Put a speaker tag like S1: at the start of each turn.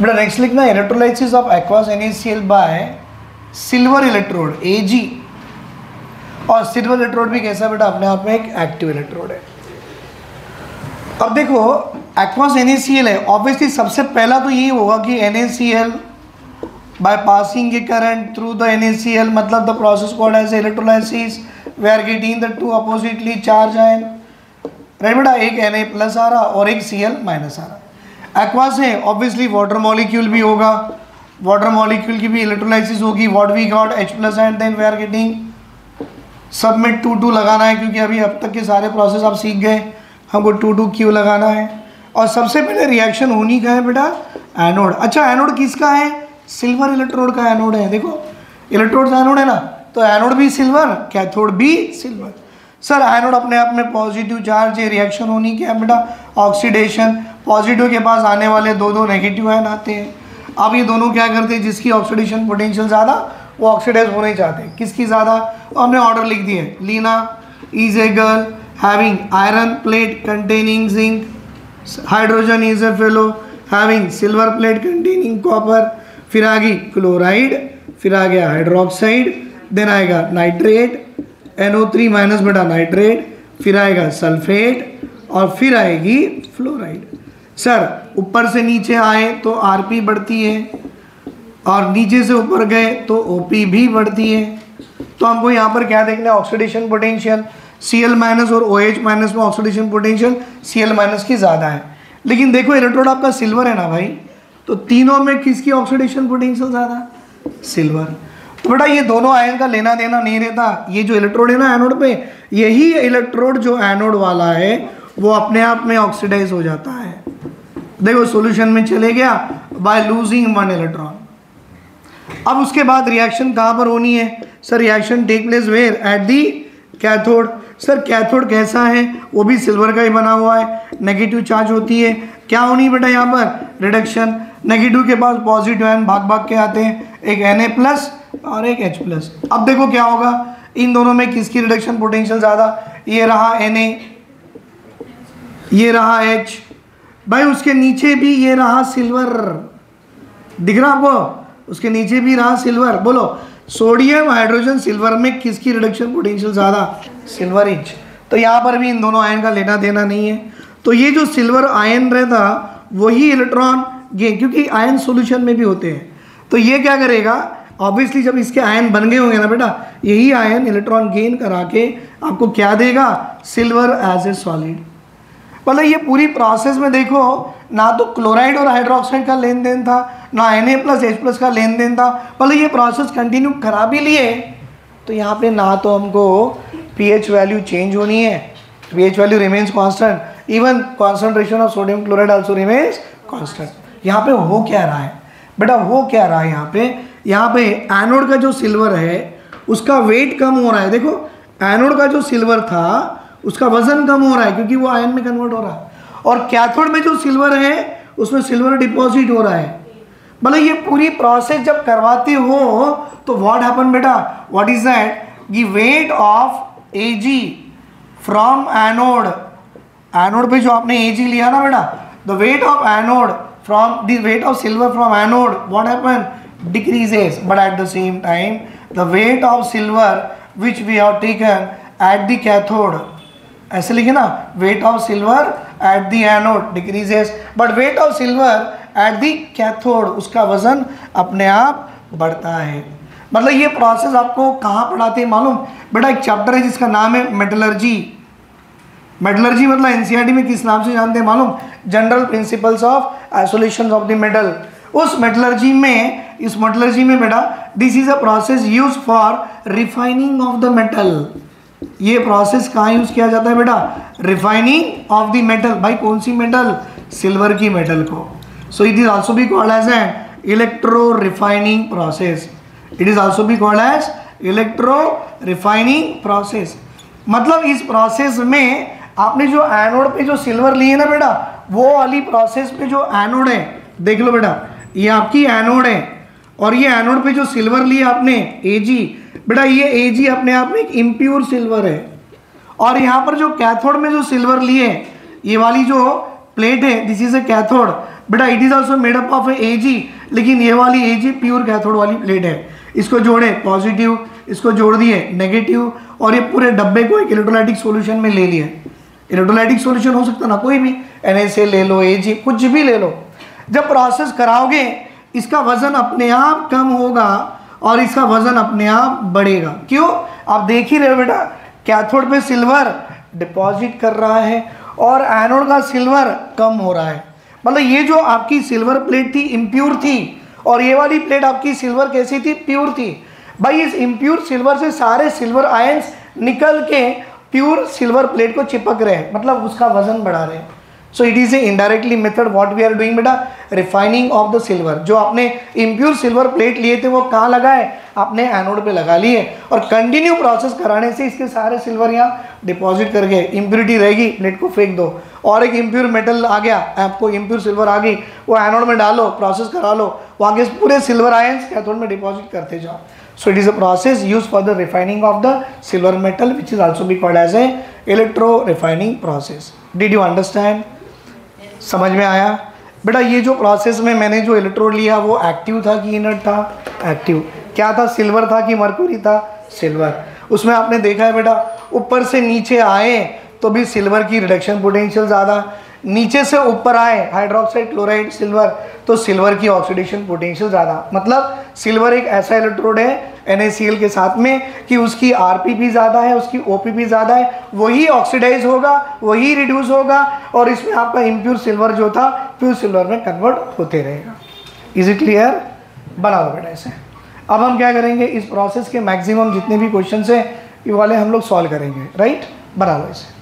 S1: बेटा नेक्स्ट लिखना electrolysis of aqueous NaCl bye silver electrode Ag। और सिल्वर इलेक्ट्रोड भी कैसा बेटा अपने आप में एक एक्टिव इलेक्ट्रोड है। अब देखो एक्वस NaCl है, ऑब्वियसली सबसे पहला तो यही होगा कि NaCl by passing a current through the NaCl, मतलब the process called as electrolysis we are getting the two oppositely charge ion, right बेटा, एक Na प्लस आ रहा और एक Cl माइनस आ रहा। एक्वास है ऑब्वियसली वाटर मॉलिक्यूल भी होगा, वाटर मॉलिक्यूल की भी इलेक्ट्रोलाइसिस होगी, what we got H plus and then we are getting सब में 2 लगाना है, क्योंकि अभी अब तक के सारे प्रोसेस आप सीख गए, हमको 2Q लगाना है। और सबसे पहले रिएक्शन होनी का है बेटा एनोड। अच्छा एनोड किसका है? सिल्वर इलेक्ट्रोड का एनोड है। देखो इलेक्ट्रोड का एनोड है ना, तो एनोड भी सिल्वर, कैथोड भी सिल्वर। सर एनोड अपने आप में पॉजिटिव चार्ज है, रिएक्शन होनी क्या है बेटा ऑक्सीडेशन, पॉजिटिव के पास आने वाले दो नेगेटिव आयन आते हैं। अब ये दोनों क्या करते हैं, जिसकी ऑक्सीडेशन पोटेंशियल ज़्यादा वो ऑक्सीडाइज होना ही चाहते हैं, किसकी ज़्यादा, तो हमने ऑर्डर लिख दिए। Leena is a girl having iron plate containing zinc, hydrogen is a fellow having silver plate containing copper, फिर आ गई क्लोराइड, फिर आ गया हाइड्रोक्साइड, देन आएगा नाइट्रेट NO3 माइनस बेटा नाइट्रेट, फिर आएगा सल्फेट और फिर आएगी फ्लोराइड। सर ऊपर से नीचे आए तो Rp बढ़ती है और नीचे से ऊपर गए तो OP भी बढ़ती है। तो हमको यहाँ पर क्या देखना है, ऑक्सीडेशन पोटेंशियल Cl माइनस और OH माइनस में ऑक्सीडेशन पोटेंशियल Cl माइनस की ज़्यादा है। लेकिन देखो इलेक्ट्रोड आपका सिल्वर है ना भाई, तो तीनों में किसकी ऑक्सीडेशन पोटेंशियल ज़्यादा? सिल्वर। तो बेटा ये दोनों आयन का लेना देना नहीं रहता, ये जो इलेक्ट्रोड है ना एनोड पे, यही इलेक्ट्रोड जो एनोड वाला है वो अपने आप में ऑक्सीडाइज हो जाता है। देखो सॉल्यूशन में चले गया बाय लूजिंग 1 इलेक्ट्रॉन। अब उसके बाद रिएक्शन कहाँ पर होनी है? Sir reaction take place where at the cathode. Sir cathode कैसा है? वो भी सिल्वर का ही बना हुआ है, नेगेटिव चार्ज होती है। क्या होनी बेटा यहाँ पर? रिडक्शन। नेगेटिव के पास पॉजिटिव आयन भाग भाग के आते हैं, एक Na प्लस और एक H प्लस। अब देखो क्या होगा, इन दोनों में किसकी रिडक्शन पोटेंशियल ज़्यादा? ये रहा Na, ये रहा H, भाई उसके नीचे भी ये रहा सिल्वर, दिख रहा आपको? उसके नीचे भी रहा सिल्वर। बोलो सोडियम हाइड्रोजन सिल्वर में किसकी रिडक्शन पोटेंशियल ज़्यादा? Silver H। तो यहाँ पर भी इन दोनों आयन का लेना देना नहीं है। तो ये जो सिल्वर आयन रहता वही इलेक्ट्रॉन गेन, क्योंकि आयन सॉल्यूशन में भी होते हैं, तो ये क्या करेगा, ऑब्वियसली जब इसके आयन बन गए होंगे ना बेटा, यही आयन इलेक्ट्रॉन गेन करा के आपको क्या देगा? Silver as a solid. मतलब ये पूरी प्रोसेस में देखो ना तो क्लोराइड और हाइड्रोक्साइड का लेन देन था, ना Na प्लस H प्लस का लेन देन था, मतलब ये प्रोसेस कंटिन्यू करा भी लिए। तो यहाँ पे ना तो हमको pH वैल्यू चेंज होनी है, pH value remains constant, even concentration of sodium chloride also remains constant. यहाँ पे हो क्या रहा है बेटा, हो क्या रहा है यहाँ पे एनोड का जो सिल्वर है उसका वेट कम हो रहा है। देखो एनोड का जो सिल्वर था उसका वजन कम हो रहा है क्योंकि वो आयन में कन्वर्ट हो रहा है, और कैथोड में जो सिल्वर है उसमें सिल्वर डिपॉजिट हो रहा है। मतलब ये पूरी प्रोसेस जब करवाते हो तो व्हाट हैपन बेटा, what is that, the weight of Ag from anode, anode पे जो आपने Ag लिया ना बेटा, the weight of anode from the weight of silver from anode what happen, decreases, but at the same time the weight of silver which we have taken at the cathode, ऐसे लिखे ना, weight of silver at the anode decreases but weight of silver at the cathode, उसका वजन अपने आप बढ़ता है। मतलब ये प्रोसेस आपको कहाँ पढ़ाते हैं मालूम बेटा, एक चैप्टर है जिसका नाम है मेटलर्जी। मेटलर्जी मतलब एनसीईआरटी में किस नाम से जानते हैं मालूम, general principles of isolation of the metal. उस मेटलर्जी में, इस मेटलर्जी में बेटा this is a process use for refining of the metal. ये प्रोसेस कहाँ यूज किया जाता है बेटा, रिफाइनिंग ऑफ द मेटल। भाई कौन सी मेटल, सिल्वर की मेटल को। So it is also be called as an electro refining process, it is also be called as electro refining process. मतलब इस प्रोसेस में आपने जो एनोड पे जो सिल्वर लिए ना बेटा, वो वाली प्रोसेस पे जो एनोड है, देख लो बेटा ये आपकी एनोड है, और ये एनोड पे जो सिल्वर लिया आपने Ag, बेटा ये Ag अपने आप में एक इम्प्योर सिल्वर है। और यहाँ पर जो कैथोड में जो सिल्वर लिए, ये वाली जो प्लेट है, दिस इज ए कैथोड बेटा, it is also made up of Ag, लेकिन ये वाली Ag प्योर कैथोड वाली प्लेट है। इसको जोड़े पॉजिटिव, इसको जोड़ दिए नेगेटिव, और ये पूरे डब्बे को एक इलेक्ट्रोलाइटिक सॉल्यूशन में ले लिए। इलेक्ट्रोलाइटिक सॉल्यूशन हो सकता ना कोई भी, NaCl ले लो, Ag कुछ भी ले लो। जब प्रोसेस कराओगे इसका वजन अपने आप कम होगा और इसका वजन अपने आप बढ़ेगा। क्यों? आप देख ही रहे हो बेटा, कैथोड पे सिल्वर डिपॉजिट कर रहा है और एनोड का सिल्वर कम हो रहा है। मतलब ये जो आपकी सिल्वर प्लेट थी इम्प्योर थी, और ये वाली प्लेट आपकी सिल्वर कैसी थी? प्योर थी। भाई इस इम्प्योर सिल्वर से सारे सिल्वर आयंस निकल के प्योर सिल्वर प्लेट को चिपक रहे हैं, मतलब उसका वजन बढ़ा रहे हैं। So it is a indirectly method what we are doing बेटा, रिफाइनिंग ऑफ द सिल्वर। जो आपने इम्प्योर सिल्वर प्लेट लिए थे वो कहाँ लगाए? आपने एनोड पे लगा लिए, और कंटिन्यू प्रोसेस कराने से इसके सारे सिल्वर यहाँ डिपॉजिट कर गए। इम्प्योरिटी रहेगी, प्लेट को फेंक दो, और एक इम्प्योर मेटल आ गया, आपको इम्प्योर सिल्वर आ गई, वो एनोड में डालो, प्रोसेस करा लो, वहाँ के पूरे सिल्वर आयंस कैथोड में डिपॉजिट करते जाओ। So it is a process used for the refining of the silver metal, which is also be called as a electro refining process. Did you understand? समझ में आया बेटा? ये जो प्रोसेस में मैंने जो इलेक्ट्रोड लिया वो एक्टिव था कि इनर्ट था? एक्टिव। क्या था? सिल्वर था कि मरक्यूरी था? सिल्वर। उसमें आपने देखा है बेटा, ऊपर से नीचे आए तो भी सिल्वर की रिडक्शन पोटेंशियल ज़्यादा, नीचे से ऊपर आए हाइड्रोक्साइड क्लोराइड सिल्वर तो सिल्वर की ऑक्सीडेशन पोटेंशियल ज़्यादा। मतलब सिल्वर एक ऐसा इलेक्ट्रोड है NaCl के साथ में कि उसकी Rpp ज़्यादा है, उसकी OPP ज़्यादा है, वही ऑक्सीडाइज होगा, वही रिड्यूस होगा, और इसमें आपका इम्प्योर सिल्वर जो था प्योर सिल्वर में कन्वर्ट होते रहेगा। Is it clear? बना लो बेटा ऐसे। अब हम क्या करेंगे, इस प्रोसेस के मैक्सिमम जितने भी क्वेश्चन है ये वाले हम लोग सॉल्व करेंगे, राइट? बना लो इसे।